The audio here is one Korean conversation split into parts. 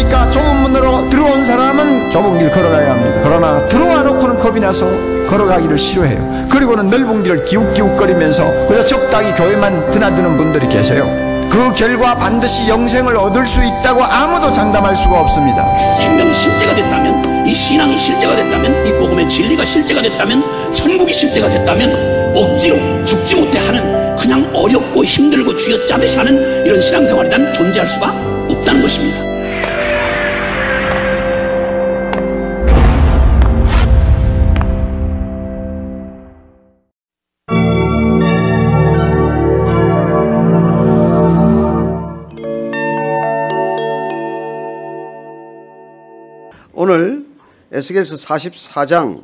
그러니까 좁은 문으로 들어온 사람은 좁은 길 걸어가야 합니다. 그러나 들어와 놓고는 겁이 나서 걸어가기를 싫어해요. 그리고는 넓은 길을 기웃기웃거리면서 그래서 적당히 교회만 드나드는 분들이 계세요. 그 결과 반드시 영생을 얻을 수 있다고 아무도 장담할 수가 없습니다. 생명이 실제가 됐다면, 이 신앙이 실제가 됐다면, 이 복음의 진리가 실제가 됐다면, 천국이 실제가 됐다면 억지로 죽지 못해 하는, 그냥 어렵고 힘들고 쥐어짜듯이 하는 이런 신앙생활이 난 존재할 수가 없다는 것입니다. 오늘 에스겔서 44장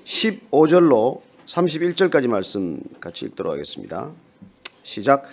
15절로 31절까지 말씀 같이 읽도록 하겠습니다. 시작.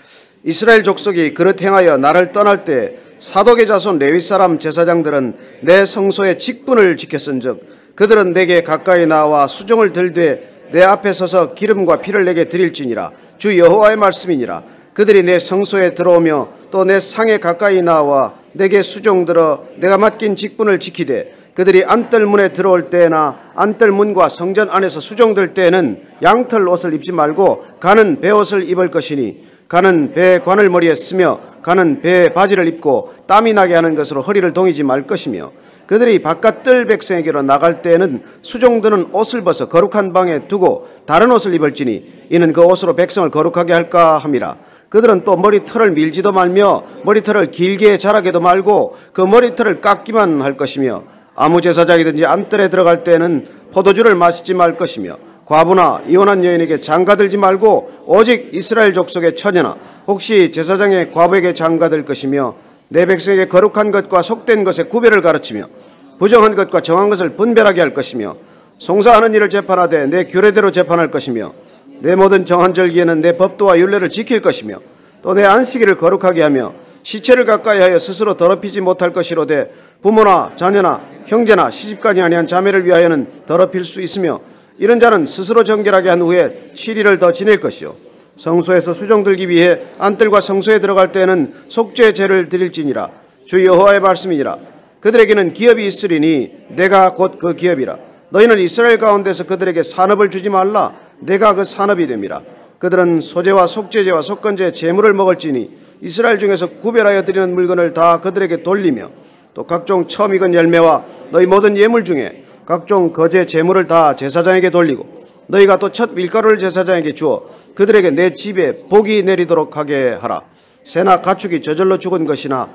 이스라엘 족속이 그릇 행하여 나를 떠날 때 사독의 자손 레위 사람 제사장들은 내 성소의 직분을 지켰은즉 그들은 내게 가까이 나와 수종을 들되 내 앞에 서서 기름과 피를 내게 드릴지니라. 주 여호와의 말씀이니라. 그들이 내 성소에 들어오며 또 내 상에 가까이 나와 내게 수종 들어 내가 맡긴 직분을 지키되 그들이 안뜰문에 들어올 때나 안뜰문과 성전 안에서 수종들 때에는 양털 옷을 입지 말고 가는 베옷을 입을 것이니 가는 배 관을 머리에 쓰며 가는 배 바지를 입고 땀이 나게 하는 것으로 허리를 동이지 말 것이며 그들이 바깥 뜰 백성에게로 나갈 때에는 수종드는 옷을 벗어 거룩한 방에 두고 다른 옷을 입을지니 이는 그 옷으로 백성을 거룩하게 할까 함이라. 그들은 또 머리털을 밀지도 말며 머리털을 길게 자라게도 말고 그 머리털을 깎기만 할 것이며 아무 제사장이든지 안뜰에 들어갈 때는 포도주를 마시지 말 것이며 과부나 이혼한 여인에게 장가들지 말고 오직 이스라엘 족속의 처녀나 혹시 제사장의 과부에게 장가들 것이며 내 백성에게 거룩한 것과 속된 것의 구별을 가르치며 부정한 것과 정한 것을 분별하게 할 것이며 송사하는 일을 재판하되 내 규례대로 재판할 것이며 내 모든 정한 절기에는 내 법도와 율례를 지킬 것이며 또 내 안식일을 거룩하게 하며 시체를 가까이 하여 스스로 더럽히지 못할 것이로되 부모나 자녀나 형제나 시집가지 아니한 자매를 위하여는 더럽힐 수 있으며 이런 자는 스스로 정결하게 한 후에 7일을 더 지낼 것이요 성소에서 수종 들기 위해 안뜰과 성소에 들어갈 때에는 속죄 제를 드릴지니라. 주 여호와의 말씀이니라. 그들에게는 기업이 있으리니 내가 곧 그 기업이라. 너희는 이스라엘 가운데서 그들에게 산업을 주지 말라. 내가 그 산업이 됨이라. 그들은 소제와 속죄제와 속건제 제물을 먹을지니 이스라엘 중에서 구별하여 드리는 물건을 다 그들에게 돌리며 또 각종 처음 익은 열매와 너희 모든 예물 중에 각종 거제 제물을 다 제사장에게 돌리고 너희가 또 첫 밀가루를 제사장에게 주어 그들에게 내 집에 복이 내리도록 하게 하라. 새나 가축이 저절로 죽은 것이나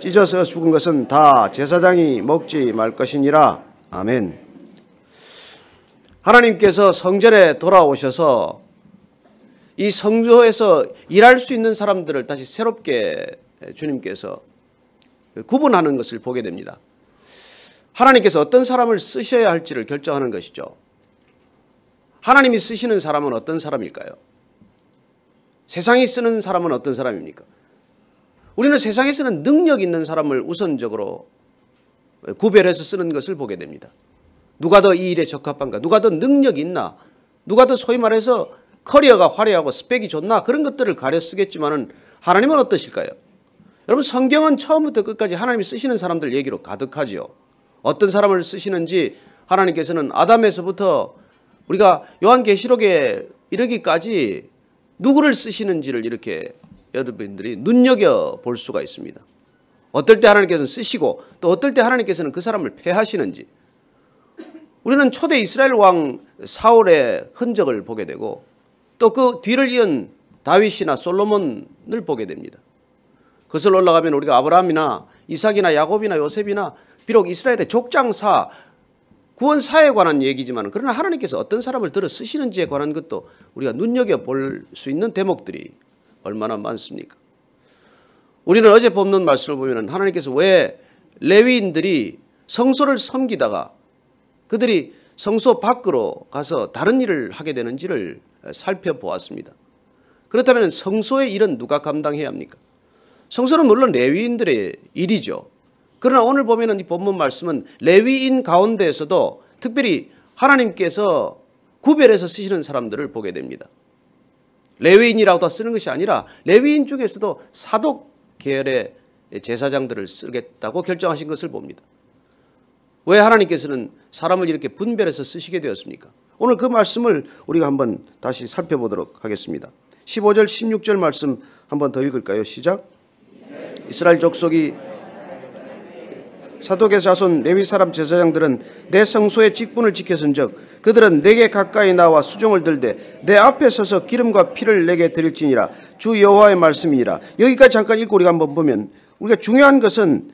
찢어서 죽은 것은 다 제사장이 먹지 말 것이니라. 아멘. 하나님께서 성전에 돌아오셔서 이 성소에서 일할 수 있는 사람들을 다시 새롭게 주님께서 구분하는 것을 보게 됩니다. 하나님께서 어떤 사람을 쓰셔야 할지를 결정하는 것이죠. 하나님이 쓰시는 사람은 어떤 사람일까요? 세상이 쓰는 사람은 어떤 사람입니까? 우리는 세상에서는 능력 있는 사람을 우선적으로 구별해서 쓰는 것을 보게 됩니다. 누가 더 이 일에 적합한가? 누가 더 능력이 있나? 누가 더 소위 말해서 커리어가 화려하고 스펙이 좋나? 그런 것들을 가려 쓰겠지만은 하나님은 어떠실까요? 여러분 성경은 처음부터 끝까지 하나님이 쓰시는 사람들 얘기로 가득하지요. 어떤 사람을 쓰시는지 하나님께서는 아담에서부터 우리가 요한계시록에 이르기까지 누구를 쓰시는지를 이렇게 여러분들이 눈여겨볼 수가 있습니다. 어떨 때 하나님께서는 쓰시고 또 어떨 때 하나님께서는 그 사람을 폐하시는지 우리는 초대 이스라엘 왕 사울의 흔적을 보게 되고 또 그 뒤를 이은 다윗이나 솔로몬을 보게 됩니다. 그것을 올라가면 우리가 아브라함이나 이삭이나 야곱이나 요셉이나 비록 이스라엘의 족장사 구원사에 관한 얘기지만 그러나 하나님께서 어떤 사람을 들어 쓰시는지에 관한 것도 우리가 눈여겨볼 수 있는 대목들이 얼마나 많습니까? 우리는 어제 본문 말씀을 보면 하나님께서 왜 레위인들이 성소를 섬기다가 그들이 성소 밖으로 가서 다른 일을 하게 되는지를 살펴보았습니다. 그렇다면 성소의 일은 누가 감당해야 합니까? 성소는 물론 레위인들의 일이죠. 그러나 오늘 보면 이 본문 말씀은 레위인 가운데에서도 특별히 하나님께서 구별해서 쓰시는 사람들을 보게 됩니다. 레위인이라고 쓰는 것이 아니라 레위인 중에서도 사독 계열의 제사장들을 쓰겠다고 결정하신 것을 봅니다. 왜 하나님께서는 사람을 이렇게 분별해서 쓰시게 되었습니까? 오늘 그 말씀을 우리가 한번 다시 살펴보도록 하겠습니다. 15절 16절 말씀 한번 더 읽을까요? 시작. 이스라엘 족속이 사독의 자손 레위 사람 제사장들은 내 성소의 직분을 지켰은즉 그들은 내게 가까이 나와 수종을 들되 내 앞에 서서 기름과 피를 내게 드릴지니라. 주 여호와의 말씀이니라. 여기까지 잠깐 읽고 우리가 한번 보면 우리가 중요한 것은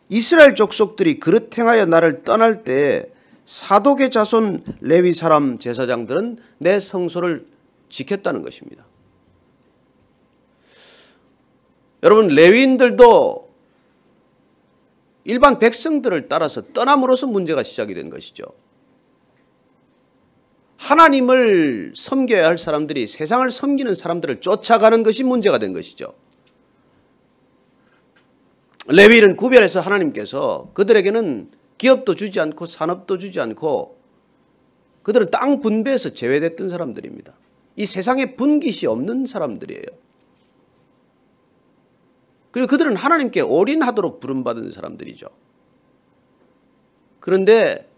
이스라엘 족속들이 그릇 행하여 나를 떠날 때 사독의 자손 레위 사람 제사장들은 내 성소를 지켰다는 것입니다. 여러분, 레위인들도 일반 백성들을 따라서 떠남으로써 문제가 시작이 된 것이죠. 하나님을 섬겨야 할 사람들이 세상을 섬기는 사람들을 쫓아가는 것이 문제가 된 것이죠. 레위인은 구별해서 하나님께서 그들에게는 기업도 주지 않고 산업도 주지 않고 그들은 땅 분배에서 제외됐던 사람들입니다. 이 세상에 분깃이 없는 사람들이에요. 그리고 그들은 하나님께 올인하도록 부름받은 사람들이죠. 그런데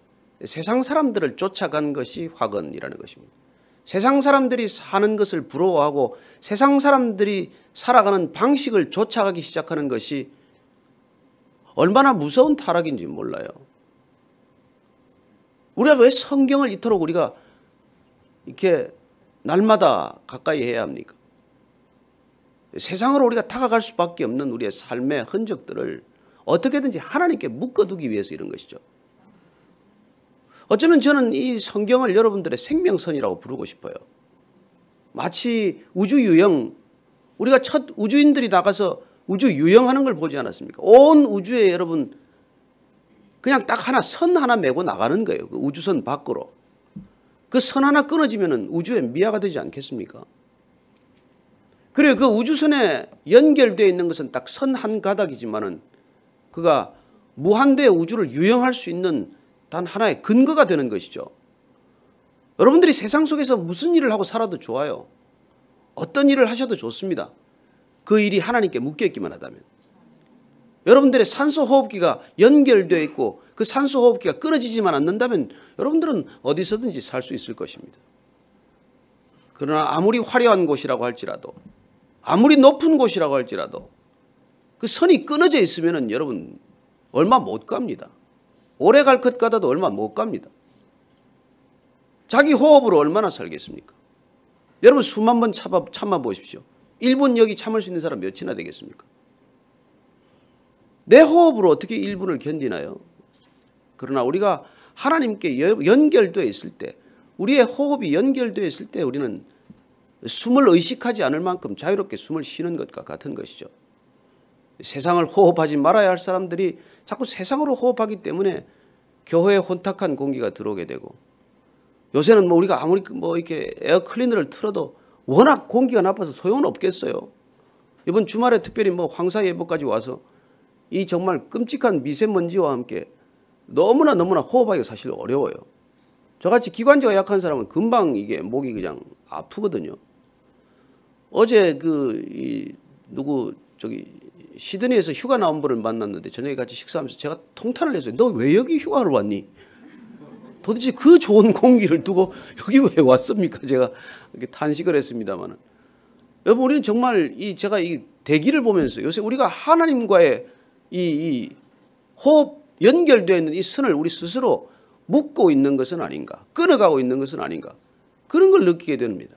세상 사람들을 쫓아간 것이 화근이라는 것입니다. 세상 사람들이 사는 것을 부러워하고 세상 사람들이 살아가는 방식을 쫓아가기 시작하는 것이 얼마나 무서운 타락인지 몰라요. 우리가 왜 성경을 이토록 우리가 이렇게 날마다 가까이 해야 합니까? 세상으로 우리가 다가갈 수밖에 없는 우리의 삶의 흔적들을 어떻게든지 하나님께 묶어두기 위해서 이런 것이죠. 어쩌면 저는 이 성경을 여러분들의 생명선이라고 부르고 싶어요. 마치 우주유영, 우리가 첫 우주인들이 나가서 우주유영하는 걸 보지 않았습니까? 온 우주에 여러분 그냥 딱 하나 선 하나 메고 나가는 거예요. 그 우주선 밖으로. 그 선 하나 끊어지면 우주에 미아가 되지 않겠습니까? 그리고 그 우주선에 연결되어 있는 것은 딱 선 한 가닥이지만은 그가 무한대 우주를 유영할 수 있는 단 하나의 근거가 되는 것이죠. 여러분들이 세상 속에서 무슨 일을 하고 살아도 좋아요. 어떤 일을 하셔도 좋습니다. 그 일이 하나님께 묶여있기만 하다면. 여러분들의 산소 호흡기가 연결되어 있고 그 산소 호흡기가 끊어지지만 않는다면 여러분들은 어디서든지 살 수 있을 것입니다. 그러나 아무리 화려한 곳이라고 할지라도 아무리 높은 곳이라고 할지라도 그 선이 끊어져 있으면 여러분 얼마 못 갑니다. 오래 갈 것 같아도 얼마 못 갑니다. 자기 호흡으로 얼마나 살겠습니까? 여러분 수만 번 참아 보십시오. 1분 여기 참을 수 있는 사람 몇이나 되겠습니까? 내 호흡으로 어떻게 1분을 견디나요? 그러나 우리가 하나님께 연결되어 있을 때 우리의 호흡이 연결되어 있을 때 우리는 숨을 의식하지 않을 만큼 자유롭게 숨을 쉬는 것과 같은 것이죠. 세상을 호흡하지 말아야 할 사람들이 자꾸 세상으로 호흡하기 때문에 교회에 혼탁한 공기가 들어오게 되고 요새는 뭐 우리가 아무리 뭐 이렇게 에어클리너를 틀어도 워낙 공기가 나빠서 소용은 없겠어요. 이번 주말에 특별히 뭐 황사예보까지 와서 이 정말 끔찍한 미세먼지와 함께 너무나 호흡하기가 사실 어려워요. 저같이 기관지가 약한 사람은 금방 이게 목이 그냥 아프거든요. 어제 시드니에서 휴가 나온 분을 만났는데 저녁에 같이 식사하면서 제가 통탄을 했어요. 너 왜 여기 휴가를 왔니? 도대체 그 좋은 공기를 두고 여기 왜 왔습니까? 제가 이렇게 탄식을 했습니다만. 여러분 우리는 정말 제가 이 대기를 보면서 요새 우리가 하나님과의 이 호흡 연결되어 있는 이 선을 우리 스스로 묶고 있는 것은 아닌가, 끊어가고 있는 것은 아닌가, 그런 걸 느끼게 됩니다.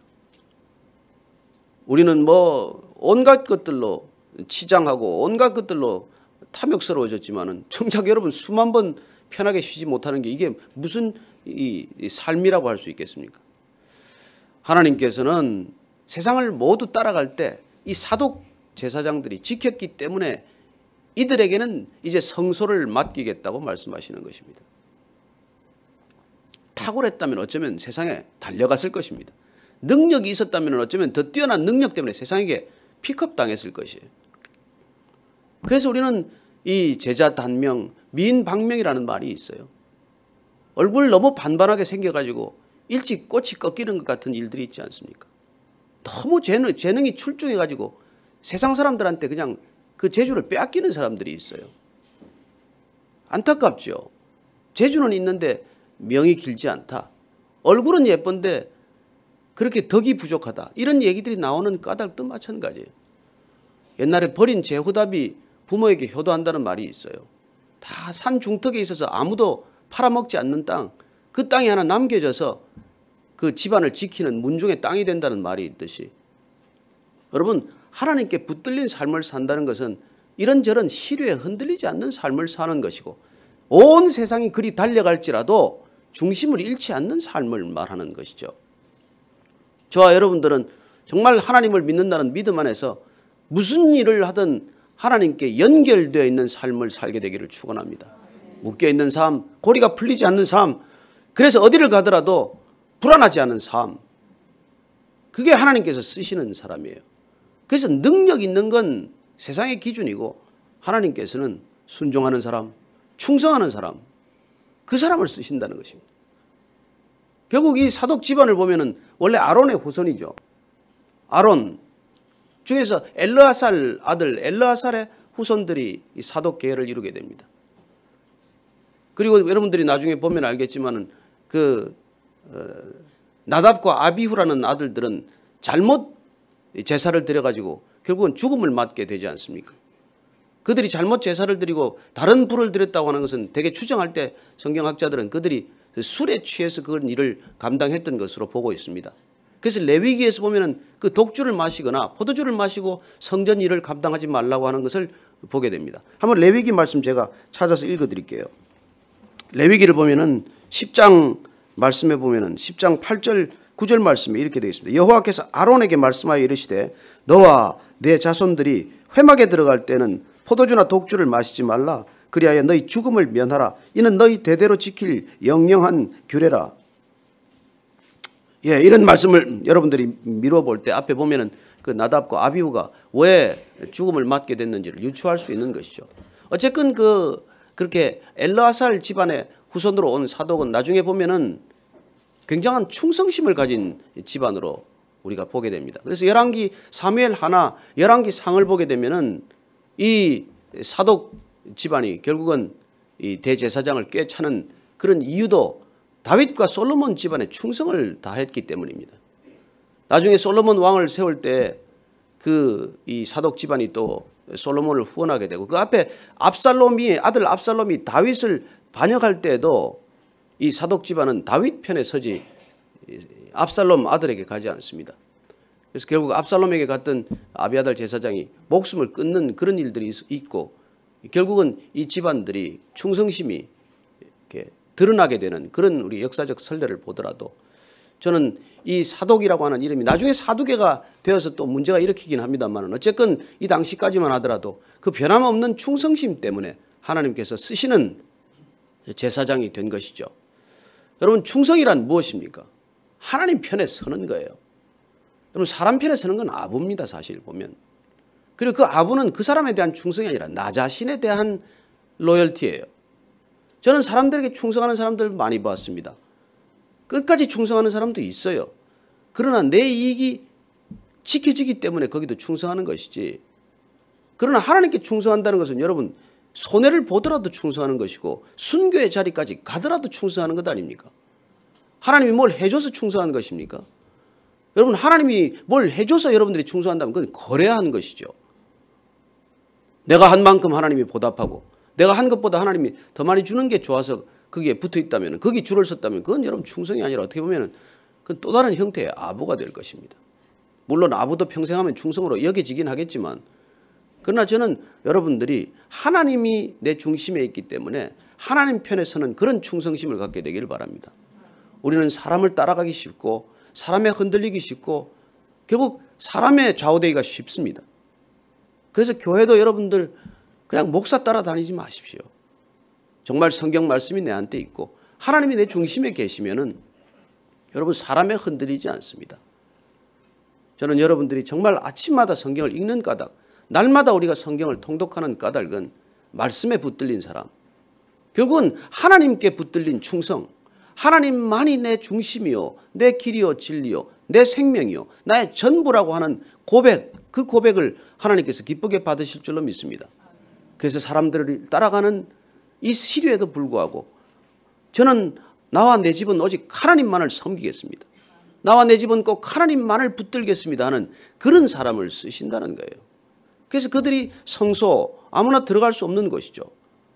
우리는 뭐 온갖 것들로 치장하고 온갖 것들로 탐욕스러워졌지만은 정작 여러분 수만 번 편하게 쉬지 못하는 게 이게 무슨 이 삶이라고 할 수 있겠습니까? 하나님께서는 세상을 모두 따라갈 때 이 사독 제사장들이 지켰기 때문에 이들에게는 이제 성소를 맡기겠다고 말씀하시는 것입니다. 탁월했다면 어쩌면 세상에 달려갔을 것입니다. 능력이 있었다면 어쩌면 더 뛰어난 능력 때문에 세상에게 픽업당했을 것이에요. 그래서 우리는 이 제자 단명, 미인 방명이라는 말이 있어요. 얼굴 너무 반반하게 생겨가지고 일찍 꽃이 꺾이는 것 같은 일들이 있지 않습니까? 너무 재능이 출중해가지고 세상 사람들한테 그냥 그 재주를 빼앗기는 사람들이 있어요. 안타깝죠. 재주는 있는데 명이 길지 않다. 얼굴은 예쁜데 그렇게 덕이 부족하다. 이런 얘기들이 나오는 까닭도 마찬가지예요. 옛날에 버린 제후답이 부모에게 효도한다는 말이 있어요. 다 산 중턱에 있어서 아무도 팔아먹지 않는 땅, 그 땅이 하나 남겨져서 그 집안을 지키는 문중의 땅이 된다는 말이 있듯이, 여러분 하나님께 붙들린 삶을 산다는 것은 이런저런 시류에 흔들리지 않는 삶을 사는 것이고, 온 세상이 그리 달려갈지라도 중심을 잃지 않는 삶을 말하는 것이죠. 저와 여러분들은 정말 하나님을 믿는다는 믿음 안에서 무슨 일을 하든 하나님께 연결되어 있는 삶을 살게 되기를 축원합니다. 묶여있는 삶, 고리가 풀리지 않는 삶, 그래서 어디를 가더라도 불안하지 않은 삶, 그게 하나님께서 쓰시는 사람이에요. 그래서 능력 있는 건 세상의 기준이고, 하나님께서는 순종하는 사람, 충성하는 사람, 그 사람을 쓰신다는 것입니다. 결국 이 사독 집안을 보면은 원래 아론의 후손이죠. 아론 중에서 엘르아살 아들 엘르아살의 후손들이 이 사독 계열을 이루게 됩니다. 그리고 여러분들이 나중에 보면 알겠지만은 나답과 아비후라는 아들들은 잘못 제사를 드려가지고 결국은 죽음을 맞게 되지 않습니까? 그들이 잘못 제사를 드리고 다른 불을 드렸다고 하는 것은 대개 추정할 때 성경학자들은 그들이 술에 취해서 그런 일을 감당했던 것으로 보고 있습니다. 그래서 레위기에서 보면은 그 독주를 마시거나 포도주를 마시고 성전 일을 감당하지 말라고 하는 것을 보게 됩니다. 한번 레위기 말씀 제가 찾아서 읽어드릴게요. 레위기를 보면은 10장 말씀에 보면은 10장 8절 9절 말씀에 이렇게 되어 있습니다. 여호와께서 아론에게 말씀하여 이르시되 너와 내 자손들이 회막에 들어갈 때는 포도주나 독주를 마시지 말라. 그리하여 너희 죽음을 면하라. 이는 너희 대대로 지킬 영영한 규례라. 예, 이런 말씀을 여러분들이 미루어 볼 때 앞에 보면은 그 나답과 아비후가 왜 죽음을 맞게 됐는지를 유추할 수 있는 것이죠. 어쨌건 그렇게 엘르아살 집안의 후손으로 온 사독은 나중에 보면은 굉장한 충성심을 가진 집안으로 우리가 보게 됩니다. 그래서 열왕기 사무엘 하나, 열왕기 상을 보게 되면은 이 사독 집안이 결국은 이 대제사장을 꿰차는 그런 이유도 다윗과 솔로몬 집안의 충성을 다했기 때문입니다. 나중에 솔로몬 왕을 세울 때 이 사독 집안이 또 솔로몬을 후원하게 되고, 그 앞에 아들 압살롬이 다윗을 반역할 때에도 이 사독 집안은 다윗 편에 서지 압살롬 아들에게 가지 않습니다. 그래서 결국 압살롬에게 갔던 아비아달 제사장이 목숨을 끊는 그런 일들이 있고, 결국은 이 집안들이 충성심이 이렇게 드러나게 되는 그런 우리 역사적 선례를 보더라도, 저는 이 사독이라고 하는 이름이 나중에 사두개가 되어서 또 문제가 일으키긴 합니다만, 어쨌건 이 당시까지만 하더라도 그 변함없는 충성심 때문에 하나님께서 쓰시는 제사장이 된 것이죠. 여러분, 충성이란 무엇입니까? 하나님 편에 서는 거예요. 여러분, 사람 편에 서는 건 아부입니다, 사실 보면. 그리고 그 아부는 그 사람에 대한 충성이 아니라 나 자신에 대한 로열티예요. 저는 사람들에게 충성하는 사람들 많이 봤습니다. 끝까지 충성하는 사람도 있어요. 그러나 내 이익이 지켜지기 때문에 거기도 충성하는 것이지, 그러나 하나님께 충성한다는 것은 여러분 손해를 보더라도 충성하는 것이고 순교의 자리까지 가더라도 충성하는 것 아닙니까? 하나님이 뭘 해줘서 충성하는 것입니까? 여러분, 하나님이 뭘 해줘서 여러분들이 충성한다면 그건 거래한 것이죠. 내가 한 만큼 하나님이 보답하고 내가 한 것보다 하나님이 더 많이 주는 게 좋아서 거기에 붙어 있다면, 거기 줄을 섰다면 그건 여러분 충성이 아니라 어떻게 보면 그건 또 다른 형태의 아부가 될 것입니다. 물론 아부도 평생 하면 충성으로 여겨지긴 하겠지만, 그러나 저는 여러분들이 하나님이 내 중심에 있기 때문에 하나님 편에 서는 그런 충성심을 갖게 되기를 바랍니다. 우리는 사람을 따라가기 쉽고 사람에 흔들리기 쉽고 결국 사람에 좌우되기가 쉽습니다. 그래서 교회도 여러분들 그냥 목사 따라다니지 마십시오. 정말 성경 말씀이 내한테 있고 하나님이 내 중심에 계시면은 여러분 사람에 흔들리지 않습니다. 저는 여러분들이 정말 아침마다 성경을 읽는 까닭, 날마다 우리가 성경을 통독하는 까닭은 말씀에 붙들린 사람, 결국은 하나님께 붙들린 충성, 하나님만이 내 중심이요 내 길이요 진리요 내 생명이요 나의 전부라고 하는 고백, 그 고백을 하나님께서 기쁘게 받으실 줄로 믿습니다. 그래서 사람들을 따라가는 이 시류에도 불구하고 저는 나와 내 집은 오직 하나님만을 섬기겠습니다. 나와 내 집은 꼭 하나님만을 붙들겠습니다 하는 그런 사람을 쓰신다는 거예요. 그래서 그들이 성소 아무나 들어갈 수 없는 것이죠.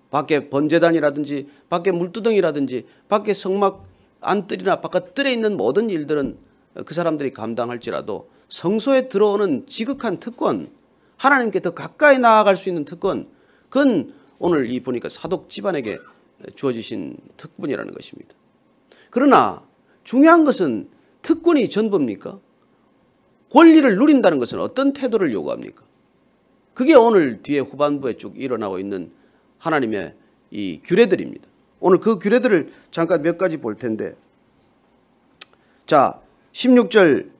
밖에 번제단이라든지 밖에 물두덩이라든지 밖에 성막 안뜰이나 바깥 뜰에 있는 모든 일들은 그 사람들이 감당할지라도 성소에 들어오는 지극한 특권, 하나님께 더 가까이 나아갈 수 있는 특권, 그건 오늘 이 보니까 사독 집안에게 주어지신 특권이라는 것입니다. 그러나 중요한 것은 특권이 전부입니까? 권리를 누린다는 것은 어떤 태도를 요구합니까? 그게 오늘 뒤에 후반부에 쭉 일어나고 있는 하나님의 이 규례들입니다. 오늘 그 규례들을 잠깐 몇 가지 볼 텐데, 자 16절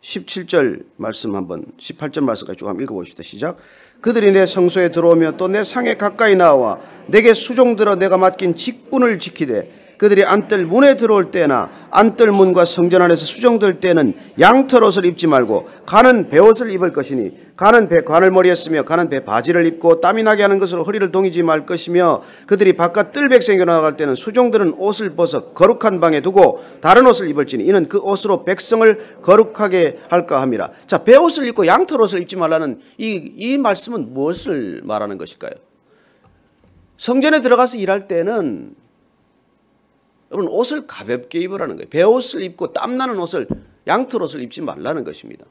17절 말씀 한번 18절 말씀까지 쭉 한번 읽어봅시다. 시작. 그들이 내 성소에 들어오며 또 내 상에 가까이 나와 내게 수종들어 내가 맡긴 직분을 지키되 그들이 안뜰 문에 들어올 때나 안뜰 문과 성전 안에서 수종들 때는 양털 옷을 입지 말고 가는 베옷을 입을 것이니 가는 배 관을 머리에 쓰며 가는 배 바지를 입고 땀이 나게 하는 것으로 허리를 동이지 말 것이며 그들이 바깥 뜰백성에 나갈 때는 수종들은 옷을 벗어 거룩한 방에 두고 다른 옷을 입을지니 이는 그 옷으로 백성을 거룩하게 할까 함이라. 자, 베옷을 입고 양털 옷을 입지 말라는 이 말씀은 무엇을 말하는 것일까요? 성전에 들어가서 일할 때는 여러분 옷을 가볍게 입으라는 거예요. 베옷을 입고 땀나는 옷을 양털 옷을 입지 말라는 것입니다.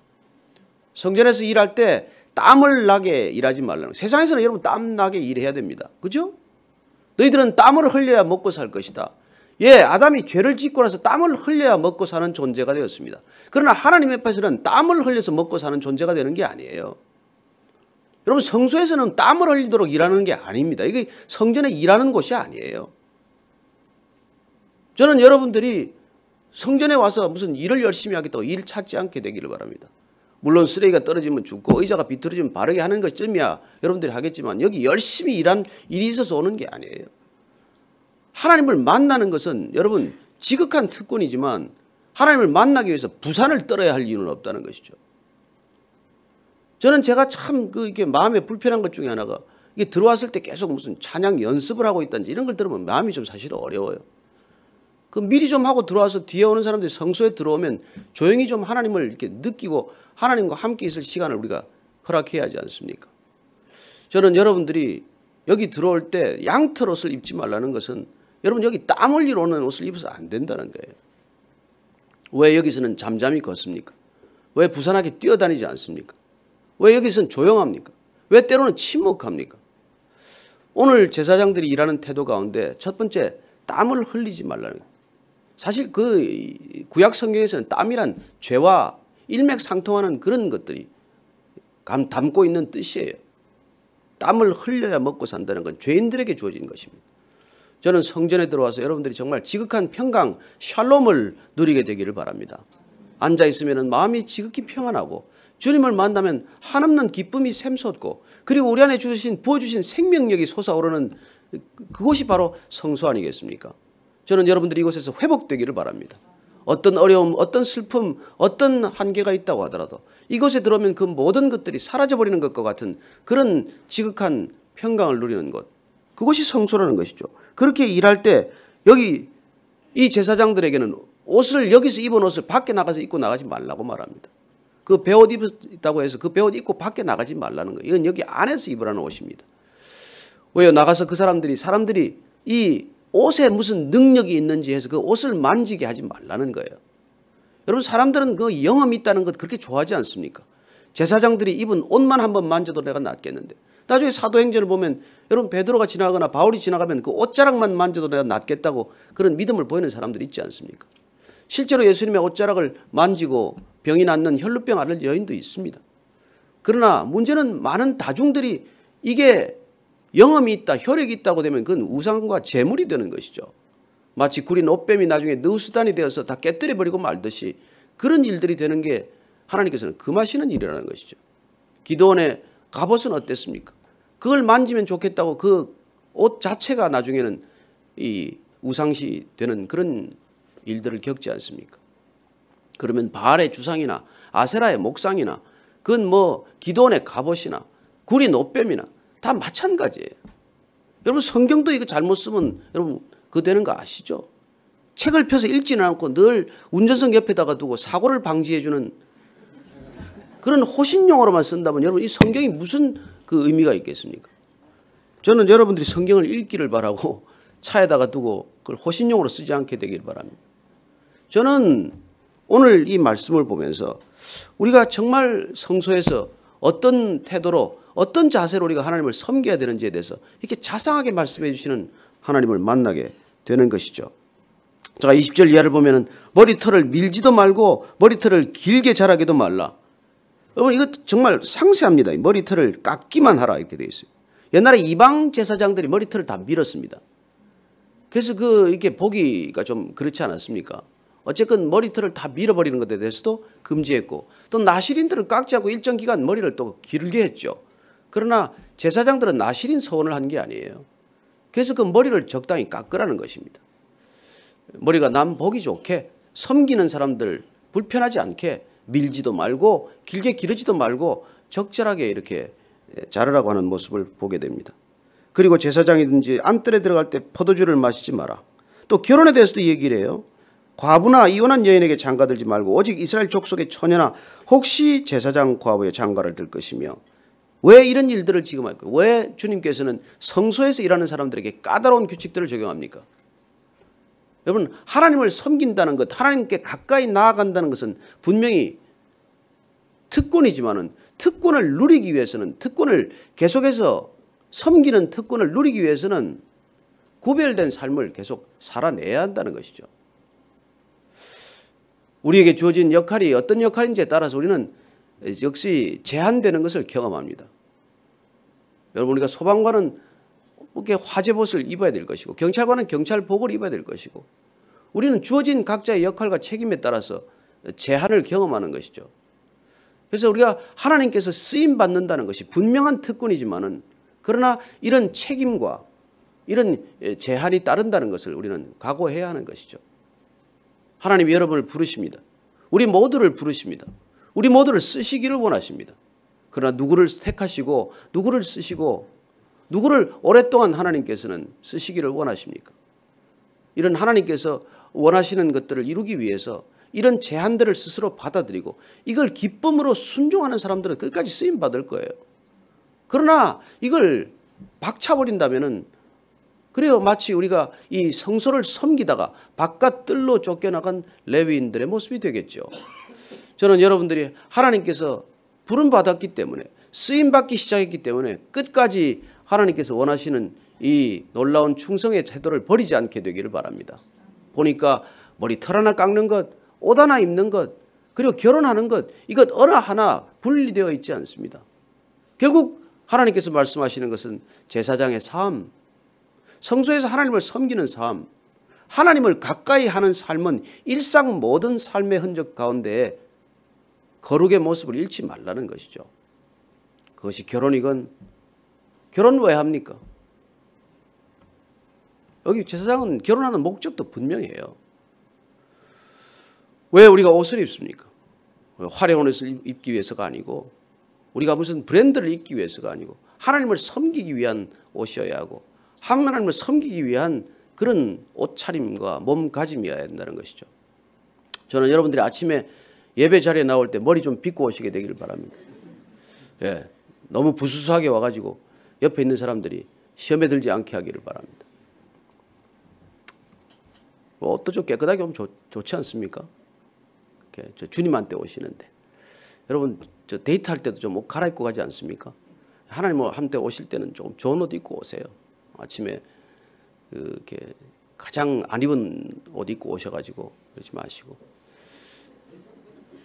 성전에서 일할 때 땀을 나게 일하지 말라는 거예요. 세상에서는 여러분 땀나게 일해야 됩니다. 그죠? 너희들은 땀을 흘려야 먹고 살 것이다. 예, 아담이 죄를 짓고 나서 땀을 흘려야 먹고 사는 존재가 되었습니다. 그러나 하나님 앞에서는 땀을 흘려서 먹고 사는 존재가 되는 게 아니에요. 여러분 성소에서는 땀을 흘리도록 일하는 게 아닙니다. 이게 성전에 일하는 곳이 아니에요. 저는 여러분들이 성전에 와서 무슨 일을 열심히 하겠다고 일 찾지 않게 되기를 바랍니다. 물론 쓰레기가 떨어지면 죽고 의자가 비틀어지면 바르게 하는 것쯤이야 여러분들이 하겠지만 여기 열심히 일한 일이 있어서 오는 게 아니에요. 하나님을 만나는 것은 여러분 지극한 특권이지만 하나님을 만나기 위해서 부산을 떨어야 할 이유는 없다는 것이죠. 저는 제가 참 이게 마음에 불편한 것 중에 하나가 이게 들어왔을 때 계속 무슨 찬양 연습을 하고 있다든지 이런 걸 들으면 마음이 좀 사실 어려워요. 그 미리 좀 하고 들어와서 뒤에 오는 사람들이 성소에 들어오면 조용히 좀 하나님을 이렇게 느끼고 하나님과 함께 있을 시간을 우리가 허락해야 하지 않습니까? 저는 여러분들이 여기 들어올 때 양털 옷을 입지 말라는 것은 여러분 여기 땀 흘리러 오는 옷을 입어서 안 된다는 거예요. 왜 여기서는 잠잠히 걷습니까? 왜 부산하게 뛰어다니지 않습니까? 왜 여기서는 조용합니까? 왜 때로는 침묵합니까? 오늘 제사장들이 일하는 태도 가운데 첫 번째 땀을 흘리지 말라는 거예요. 사실 그 구약 성경에서는 땀이란 죄와 일맥상통하는 그런 것들이 담고 있는 뜻이에요. 땀을 흘려야 먹고 산다는 건 죄인들에게 주어진 것입니다. 저는 성전에 들어와서 여러분들이 정말 지극한 평강, 샬롬을 누리게 되기를 바랍니다. 앉아있으면 마음이 지극히 평안하고 주님을 만나면 한없는 기쁨이 샘솟고 그리고 우리 안에 부어주신 생명력이 솟아오르는 그곳이 바로 성소 아니겠습니까? 저는 여러분들이 이곳에서 회복되기를 바랍니다. 어떤 어려움, 어떤 슬픔, 어떤 한계가 있다고 하더라도 이곳에 들어오면 그 모든 것들이 사라져버리는 것과 같은 그런 지극한 평강을 누리는 곳, 그것이 성소라는 것이죠. 그렇게 일할 때 여기 이 제사장들에게는 옷을 여기서 입은 옷을 밖에 나가서 입고 나가지 말라고 말합니다. 그 베옷 입었다고 해서 그 베옷 입고 밖에 나가지 말라는 거예요. 이건 여기 안에서 입으라는 옷입니다. 왜요? 나가서 그 사람들이 이 옷에 무슨 능력이 있는지 해서 그 옷을 만지게 하지 말라는 거예요. 여러분 사람들은 그 영험이 있다는 것 그렇게 좋아하지 않습니까? 제사장들이 입은 옷만 한번 만져도 내가 낫겠는데 나중에 사도행전을 보면 여러분 베드로가 지나가거나 바울이 지나가면 그 옷자락만 만져도 내가 낫겠다고 그런 믿음을 보이는 사람들이 있지 않습니까? 실제로 예수님의 옷자락을 만지고 병이 낫는 혈루병 앓을 여인도 있습니다. 그러나 문제는 많은 다중들이 이게 영험이 있다, 혈액이 있다고 되면 그건 우상과 제물이 되는 것이죠. 마치 구린 옷뱀이 나중에 느우스단이 되어서 다 깨뜨려버리고 말듯이 그런 일들이 되는 게 하나님께서는 금하시는 일이라는 것이죠. 기도원의 갑옷은 어땠습니까? 그걸 만지면 좋겠다고 그 옷 자체가 나중에는 이 우상시 되는 그런 일들을 겪지 않습니까? 그러면 바알의 주상이나 아세라의 목상이나 그건 뭐 기도원의 갑옷이나 구린 옷뱀이나 다 마찬가지예요. 여러분 성경도 이거 잘못 쓰면 여러분 그거 되는 거 아시죠? 책을 펴서 읽지는 않고 늘 운전석 옆에다가 두고 사고를 방지해 주는 그런 호신용어로만 쓴다면 여러분 이 성경이 무슨 그 의미가 있겠습니까? 저는 여러분들이 성경을 읽기를 바라고 차에다가 두고 그걸 호신용어로 쓰지 않게 되길 바랍니다. 저는 오늘 이 말씀을 보면서 우리가 정말 성소에서 어떤 태도로 어떤 자세로 우리가 하나님을 섬겨야 되는지에 대해서 이렇게 자상하게 말씀해 주시는 하나님을 만나게 되는 것이죠. 자, 20절 이하를 보면은 머리털을 밀지도 말고 머리털을 길게 자라게도 말라. 여러분 이거 정말 상세합니다. 머리털을 깎기만 하라 이렇게 되어 있어요. 옛날에 이방 제사장들이 머리털을 다 밀었습니다. 그래서 이게 보기가 좀 그렇지 않았습니까? 어쨌든 머리털을 다 밀어버리는 것에 대해서도 금지했고 또 나실인들은 깎지 않고 일정 기간 머리를 또 길게 했죠. 그러나 제사장들은 나실인 서원을 한 게 아니에요. 그래서 그 머리를 적당히 깎으라는 것입니다. 머리가 남 보기 좋게 섬기는 사람들 불편하지 않게 밀지도 말고 길게 기르지도 말고 적절하게 이렇게 자르라고 하는 모습을 보게 됩니다. 그리고 제사장이든지 안뜰에 들어갈 때 포도주를 마시지 마라. 또 결혼에 대해서도 얘기를 해요. 과부나 이혼한 여인에게 장가들지 말고 오직 이스라엘 족속의 처녀나 혹시 제사장 과부의 장가를 들 것이며 왜 이런 일들을 지금 할까요? 왜 주님께서는 성소에서 일하는 사람들에게 까다로운 규칙들을 적용합니까? 여러분 하나님을 섬긴다는 것, 하나님께 가까이 나아간다는 것은 분명히 특권이지만은 특권을 누리기 위해서는 특권을 계속해서 섬기는 특권을 누리기 위해서는 구별된 삶을 계속 살아내야 한다는 것이죠. 우리에게 주어진 역할이 어떤 역할인지에 따라서 우리는 역시 제한되는 것을 경험합니다. 여러분 우리가 소방관은 이렇게 화재봇을 입어야 될 것이고 경찰관은 경찰복을 입어야 될 것이고 우리는 주어진 각자의 역할과 책임에 따라서 제한을 경험하는 것이죠. 그래서 우리가 하나님께서 쓰임 받는다는 것이 분명한 특권이지만은 그러나 이런 책임과 이런 제한이 따른다는 것을 우리는 각오해야 하는 것이죠. 하나님이 여러분을 부르십니다. 우리 모두를 부르십니다. 우리 모두를 쓰시기를 원하십니다. 그러나 누구를 택하시고 누구를 쓰시고 누구를 오랫동안 하나님께서는 쓰시기를 원하십니까? 이런 하나님께서 원하시는 것들을 이루기 위해서 이런 제한들을 스스로 받아들이고 이걸 기쁨으로 순종하는 사람들은 끝까지 쓰임 받을 거예요. 그러나 이걸 박차버린다면은 그래요. 마치 우리가 이 성소를 섬기다가 바깥 뜰로 쫓겨나간 레위인들의 모습이 되겠죠. 저는 여러분들이 하나님께서 부름받았기 때문에 쓰임받기 시작했기 때문에 끝까지 하나님께서 원하시는 이 놀라운 충성의 태도를 버리지 않게 되기를 바랍니다. 보니까 머리털 하나 깎는 것, 옷 하나 입는 것, 그리고 결혼하는 것 이것 어느 하나 분리되어 있지 않습니다. 결국 하나님께서 말씀하시는 것은 제사장의 삶, 성소에서 하나님을 섬기는 삶, 하나님을 가까이 하는 삶은 일상 모든 삶의 흔적 가운데 거룩의 모습을 잃지 말라는 것이죠. 그것이 결혼이건 결혼 왜 합니까? 여기 제사장은 결혼하는 목적도 분명해요. 왜 우리가 옷을 입습니까? 화려한 옷을 입기 위해서가 아니고 우리가 무슨 브랜드를 입기 위해서가 아니고 하나님을 섬기기 위한 옷이어야 하고 하나님을 섬기기 위한 그런 옷차림과 몸가짐이어야 한다는 것이죠. 저는 여러분들이 아침에 예배 자리에 나올 때 머리 좀 빗고 오시게 되기를 바랍니다. 예, 너무 부수수하게 와가지고 옆에 있는 사람들이 시험에 들지 않게 하기를 바랍니다. 옷도 좀 깨끗하게 오면 좋지 않습니까? 저 주님한테 오시는데 여러분 저 데이트할 때도 좀 옷 갈아입고 가지 않습니까? 하나님한테 오실 때는 좀 좋은 옷 입고 오세요. 아침에 이렇게 가장 안 입은 옷 입고 오셔가지고 그러지 마시고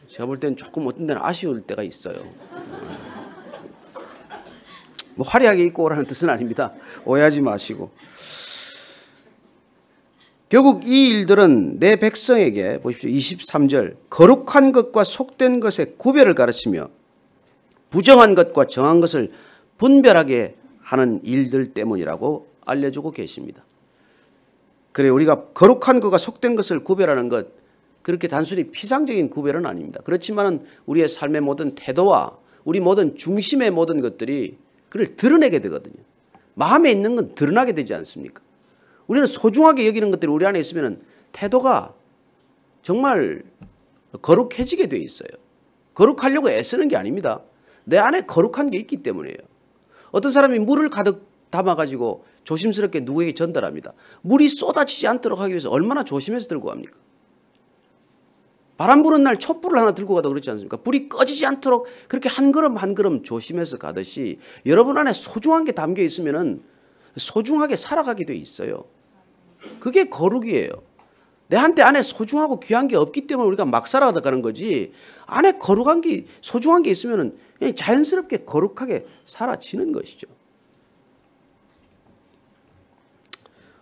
제가 볼 때는 조금 어떤 데는 아쉬울 때가 있어요. 뭐 화려하게 입고 오라는 뜻은 아닙니다. 오해하지 마시고 결국 이 일들은 내 백성에게 보십시오. 23절 거룩한 것과 속된 것의 구별을 가르치며 부정한 것과 정한 것을 분별하게 하는 일들 때문이라고 알려주고 계십니다. 그래 우리가 거룩한 것과 속된 것을 구별하는 것 그렇게 단순히 피상적인 구별은 아닙니다. 그렇지만 우리의 삶의 모든 태도와 우리 모든 중심의 모든 것들이 그를 드러내게 되거든요. 마음에 있는 건 드러나게 되지 않습니까? 우리는 소중하게 여기는 것들이 우리 안에 있으면 태도가 정말 거룩해지게 돼 있어요. 거룩하려고 애쓰는 게 아닙니다. 내 안에 거룩한 게 있기 때문이에요. 어떤 사람이 물을 가득 담아가지고 조심스럽게 누구에게 전달합니다. 물이 쏟아지지 않도록 하기 위해서 얼마나 조심해서 들고 갑니까? 바람 부는 날 촛불을 하나 들고 가도 그렇지 않습니까? 불이 꺼지지 않도록 그렇게 한 걸음 한 걸음 조심해서 가듯이 여러분 안에 소중한 게 담겨 있으면은 소중하게 살아가게 돼 있어요. 그게 거룩이에요. 내한테 안에 소중하고 귀한 게 없기 때문에 우리가 막 살아가는 거지, 안에 거룩한 게 소중한 게 있으면은 그냥 자연스럽게 거룩하게 사라지는 것이죠.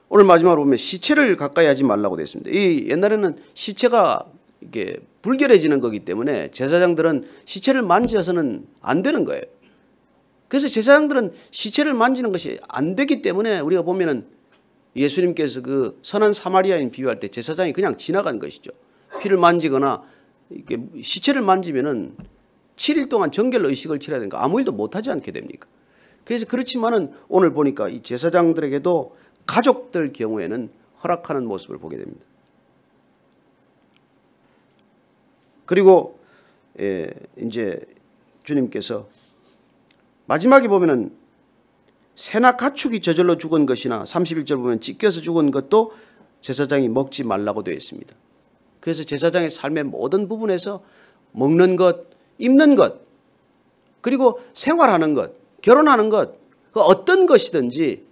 오늘 마지막으로 보면 시체를 가까이 하지 말라고 되어 있습니다. 이 옛날에는 시체가 이게 불결해지는 거기 때문에 제사장들은 시체를 만져서는 안 되는 거예요. 그래서 제사장들은 시체를 만지는 것이 안 되기 때문에 우리가 보면은 예수님께서 그 선한 사마리아인 비유할 때 제사장이 그냥 지나간 것이죠. 피를 만지거나 이렇게 시체를 만지면은 7일 동안 정결 의식을 치러야 되니까 아무 일도 못하지 않게 됩니까? 그래서 그렇지만은 오늘 보니까 이 제사장들에게도 가족들 경우에는 허락하는 모습을 보게 됩니다. 그리고 이제 주님께서 마지막에 보면은 새나 가축이 저절로 죽은 것이나 31절 보면 찢겨서 죽은 것도 제사장이 먹지 말라고 되어 있습니다. 그래서 제사장의 삶의 모든 부분에서 먹는 것, 입는 것, 그리고 생활하는 것, 결혼하는 것, 그 어떤 것이든지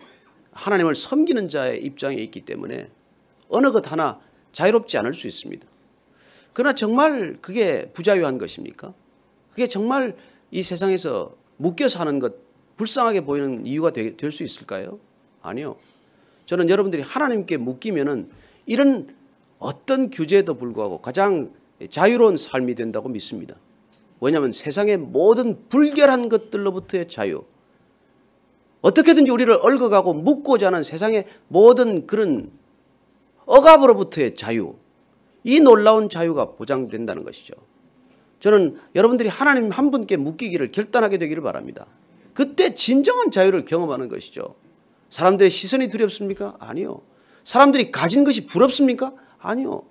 하나님을 섬기는 자의 입장에 있기 때문에 어느 것 하나 자유롭지 않을 수 있습니다. 그러나 정말 그게 부자유한 것입니까? 그게 정말 이 세상에서 묶여 사는 것, 불쌍하게 보이는 이유가 될 수 있을까요? 아니요. 저는 여러분들이 하나님께 묶이면은 이런 어떤 규제에도 불구하고 가장 자유로운 삶이 된다고 믿습니다. 왜냐하면 세상의 모든 불결한 것들로부터의 자유, 어떻게든지 우리를 얽어가고 묶고자 하는 세상의 모든 그런 억압으로부터의 자유, 이 놀라운 자유가 보장된다는 것이죠. 저는 여러분들이 하나님 한 분께 묶이기를 결단하게 되기를 바랍니다. 그때 진정한 자유를 경험하는 것이죠. 사람들의 시선이 두렵습니까? 아니요. 사람들이 가진 것이 부럽습니까? 아니요.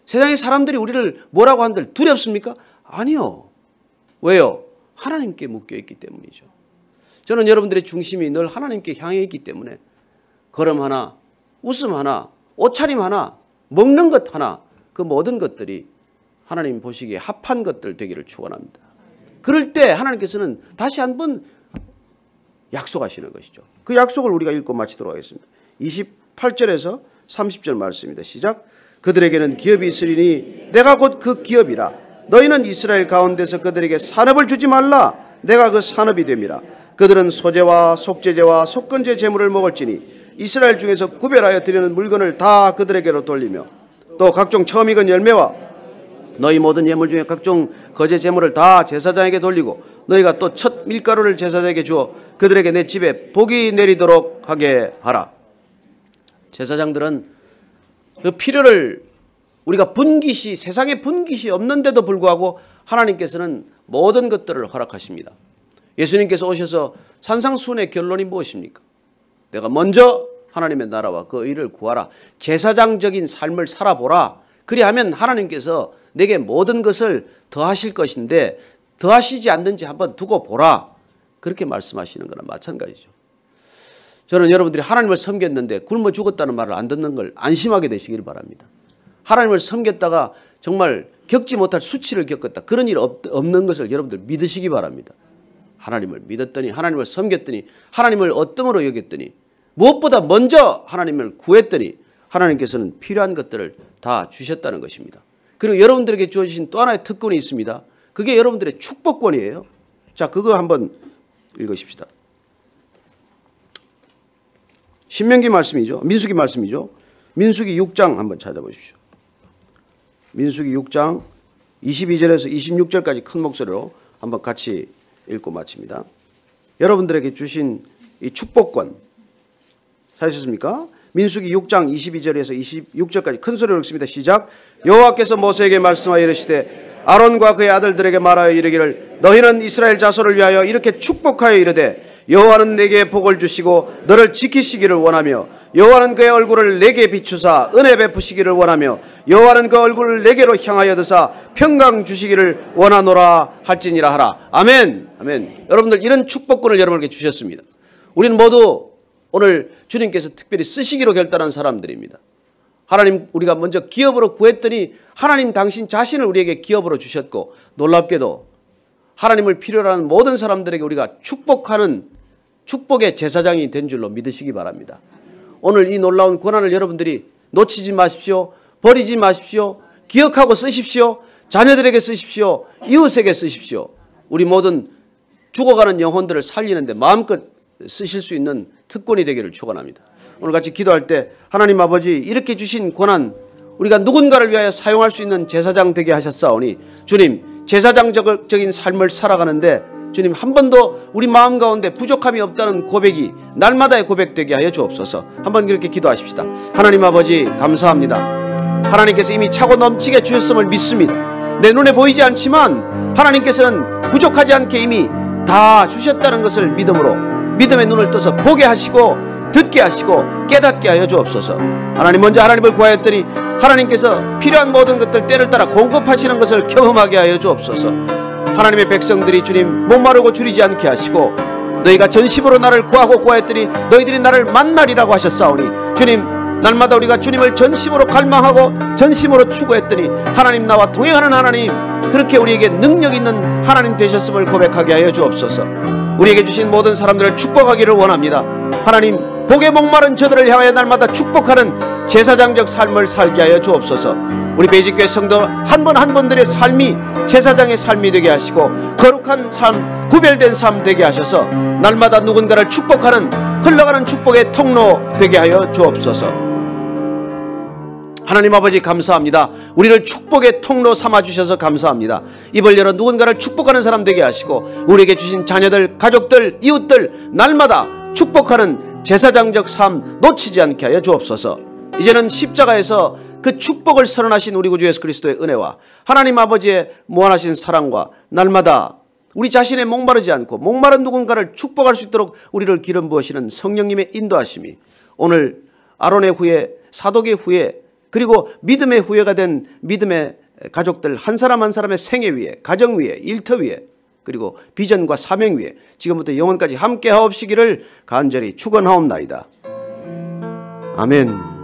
세상의 사람들이 우리를 뭐라고 한들 두렵습니까? 아니요. 왜요? 하나님께 묶여있기 때문이죠. 저는 여러분들의 중심이 늘 하나님께 향해 있기 때문에 걸음 하나, 웃음 하나, 옷차림 하나, 먹는 것 하나, 그 모든 것들이 하나님 보시기에 합한 것들 되기를 축원합니다. 그럴 때 하나님께서는 다시 한번 약속하시는 것이죠. 그 약속을 우리가 읽고 마치도록 하겠습니다. 28절에서 30절 말씀입니다. 시작. 그들에게는 기업이 있으리니 내가 곧 그 기업이라. 너희는 이스라엘 가운데서 그들에게 산업을 주지 말라. 내가 그 산업이 됨이라. 그들은 소제와 속죄제와 속건제 제물을 먹을지니 이스라엘 중에서 구별하여 드리는 물건을 다 그들에게로 돌리며 또 각종 처음 익은 열매와 너희 모든 예물 중에 각종 거제 제물을 다 제사장에게 돌리고 너희가 또 첫 밀가루를 제사장에게 주어 그들에게 내 집에 복이 내리도록 하게 하라. 제사장들은 그 필요를 우리가 분깃이 세상에 분깃이 없는데도 불구하고 하나님께서는 모든 것들을 허락하십니다. 예수님께서 오셔서 산상수훈의 결론이 무엇입니까? 내가 먼저 하나님의 나라와 그 의를 구하라. 제사장적인 삶을 살아보라. 그리하면 하나님께서 내게 모든 것을 더하실 것인데 더하시지 않는지 한번 두고 보라. 그렇게 말씀하시는 거나 마찬가지죠. 저는 여러분들이 하나님을 섬겼는데 굶어 죽었다는 말을 안 듣는 걸 안심하게 되시길 바랍니다. 하나님을 섬겼다가 정말 겪지 못할 수치를 겪었다. 그런 일 없는 것을 여러분들 믿으시기 바랍니다. 하나님을 믿었더니 하나님을 섬겼더니 하나님을 어뜸으로 여겼더니 무엇보다 먼저 하나님을 구했더니 하나님께서는 필요한 것들을 다 주셨다는 것입니다. 그리고 여러분들에게 주어지신 또 하나의 특권이 있습니다. 그게 여러분들의 축복권이에요. 자, 그거 한번 읽으십시다. 신명기 말씀이죠. 민수기 말씀이죠. 민수기 6장 한번 찾아보십시오. 민수기 6장 22절에서 26절까지 큰 목소리로 한번 같이 읽고 마칩니다. 여러분들에게 주신 이 축복권 찾으셨습니까? 민수기 6장 22절에서 26절까지 큰 소리로 읽습니다. 시작. 여호와께서 모세에게 말씀하여 이르시되 아론과 그의 아들들에게 말하여 이르기를 너희는 이스라엘 자손을 위하여 이렇게 축복하여 이르되 여호와는 내게 복을 주시고 너를 지키시기를 원하며 여호와는 그의 얼굴을 내게 비추사 은혜 베푸시기를 원하며 여호와는 그 얼굴을 내게로 향하여 드사 평강 주시기를 원하노라 할지니라 하라. 아멘. 아멘. 여러분들 이런 축복권을 여러분에게 주셨습니다. 우리는 모두 오늘 주님께서 특별히 쓰시기로 결단한 사람들입니다. 하나님 우리가 먼저 기업으로 구했더니 하나님 당신 자신을 우리에게 기업으로 주셨고 놀랍게도 하나님을 필요로 하는 모든 사람들에게 우리가 축복하는 축복의 제사장이 된 줄로 믿으시기 바랍니다. 오늘 이 놀라운 권한을 여러분들이 놓치지 마십시오. 버리지 마십시오. 기억하고 쓰십시오. 자녀들에게 쓰십시오. 이웃에게 쓰십시오. 우리 모든 죽어가는 영혼들을 살리는데 마음껏 쓰실 수 있는 특권이 되기를 축원합니다. 오늘 같이 기도할 때 하나님 아버지 이렇게 주신 권한 우리가 누군가를 위하여 사용할 수 있는 제사장 되게 하셨사오니 주님 제사장적인 삶을 살아가는데 주님 한 번도 우리 마음 가운데 부족함이 없다는 고백이 날마다의 고백되게 하여 주옵소서. 한번 그렇게 기도하십시다. 하나님 아버지 감사합니다. 하나님께서 이미 차고 넘치게 주셨음을 믿습니다. 내 눈에 보이지 않지만 하나님께서는 부족하지 않게 이미 다 주셨다는 것을 믿음으로 믿음의 눈을 떠서 보게 하시고 듣게 하시고 깨닫게 하여 주옵소서. 하나님 먼저 하나님을 구하였더니 하나님께서 필요한 모든 것들 때를 따라 공급하시는 것을 경험하게 하여 주옵소서. 하나님의 백성들이 주님 목마르고 줄이지 않게 하시고 너희가 전심으로 나를 구하고 구하였더니 너희들이 나를 만나리라고 하셨사오니 주님 날마다 우리가 주님을 전심으로 갈망하고 전심으로 추구했더니 하나님 나와 동행하는 하나님 그렇게 우리에게 능력 있는 하나님 되셨음을 고백하게 하여 주옵소서. 우리에게 주신 모든 사람들을 축복하기를 원합니다. 하나님 복에 목마른 저들을 향하여 날마다 축복하는 제사장적 삶을 살게 하여 주옵소서. 우리 베이직교회 성도 한 분 한 분들의 삶이 제사장의 삶이 되게 하시고 거룩한 삶, 구별된 삶 되게 하셔서 날마다 누군가를 축복하는 흘러가는 축복의 통로 되게 하여 주옵소서. 하나님 아버지 감사합니다. 우리를 축복의 통로 삼아주셔서 감사합니다. 입을 열어 누군가를 축복하는 사람 되게 하시고 우리에게 주신 자녀들, 가족들, 이웃들 날마다 축복하는 제사장적 삶 놓치지 않게 하여 주옵소서. 이제는 십자가에서 그 축복을 선언하신 우리 구주 예수 그리스도의 은혜와 하나님 아버지의 무한하신 사랑과 날마다 우리 자신의 목마르지 않고 목마른 누군가를 축복할 수 있도록 우리를 기름 부으시는 성령님의 인도하심이 오늘 아론의 후예, 사독의 후예 그리고 믿음의 후예가 된 믿음의 가족들 한 사람 한 사람의 생애 위에 가정 위에 일터 위에 그리고 비전과 사명 위에 지금부터 영원까지 함께 하옵시기를 간절히 축원하옵나이다. 아멘.